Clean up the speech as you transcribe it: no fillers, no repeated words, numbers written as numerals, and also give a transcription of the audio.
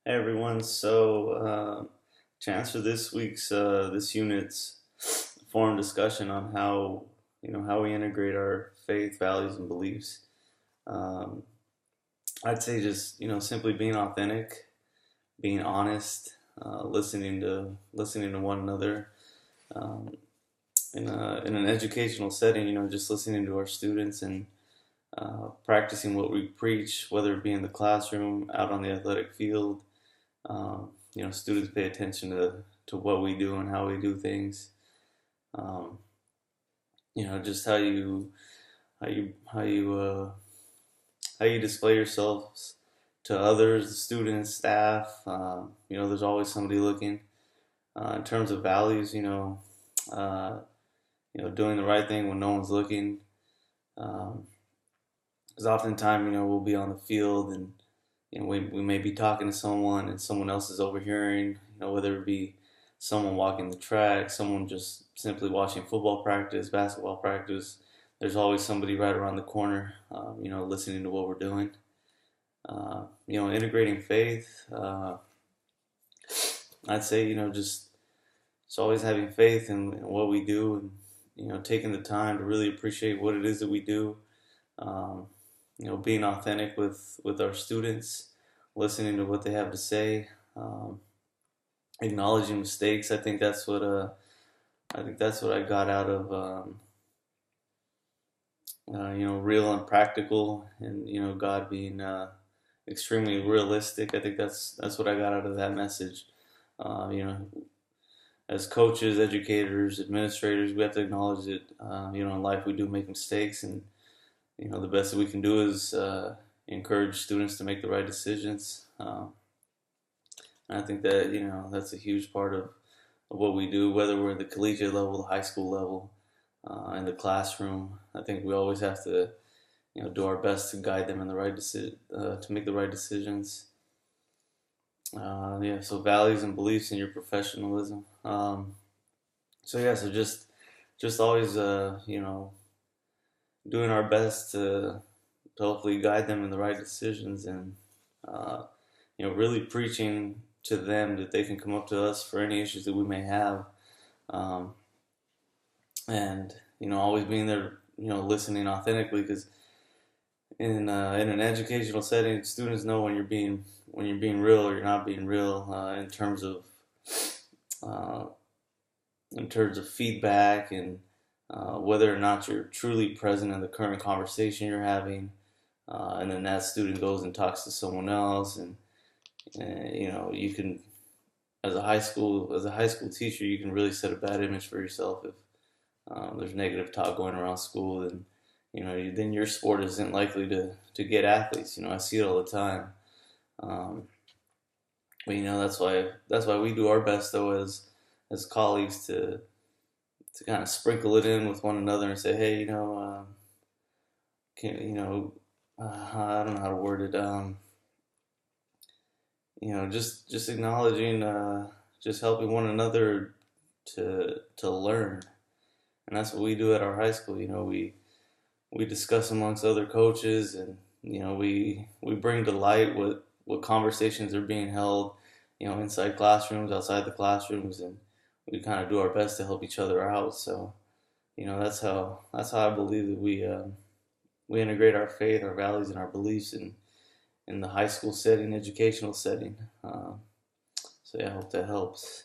Hey everyone, to answer this week's this unit's forum discussion on how we integrate our faith, values, and beliefs. Um, I'd say just simply being authentic, being honest, listening to one another. Um, in an educational setting, just listening to our students and practicing what we preach, whether it be in the classroom, out on the athletic field. Students pay attention to what we do and how we do things. Um, just how you display yourselves to others, students, staff. There's always somebody looking. In terms of values, doing the right thing when no one's looking. Because oftentimes, we'll be on the field and we may be talking to someone and someone else is overhearing, whether it be someone walking the track, someone just simply watching football practice, basketball practice. There's always somebody right around the corner, listening to what we're doing. Integrating faith, I'd say, just always having faith in what we do and, taking the time to really appreciate what it is that we do. Um, Being authentic with our students, listening to what they have to say, acknowledging mistakes. I think that's what I got out of real and practical, and God being extremely realistic. I think that's what I got out of that message. Uh, you know, as coaches, educators, administrators, we have to acknowledge that in life we do make mistakes, and the best that we can do is encourage students to make the right decisions. And I think that that's a huge part of what we do, whether we're at the collegiate level, the high school level, in the classroom. I think we always have to do our best to guide them in the right to make the right decisions. So values and beliefs in your professionalism. So just always doing our best to hopefully guide them in the right decisions and uh, really preaching to them that they can come up to us for any issues that we may have, um, and always being there, listening authentically, because in an educational setting, students know when you're being real or you're not being real, uh, in terms of feedback and whether or not you're truly present in the current conversation you're having. And then that student goes and talks to someone else, and you can, as a high school teacher, you can really set a bad image for yourself if there's negative talk going around school. And then your sport isn't likely to get athletes. I see it all the time. Um, but that's why we do our best, though, as colleagues, to kind of sprinkle it in with one another and say, hey, can I don't know how to word it. Just acknowledging, just helping one another to learn, and that's what we do at our high school. We discuss amongst other coaches, and we bring to light what conversations are being held, inside classrooms, outside the classrooms, and we kind of do our best to help each other out. So that's how I believe that we integrate our faith, our values, and our beliefs in the high school setting, educational setting. So yeah, I hope that helps.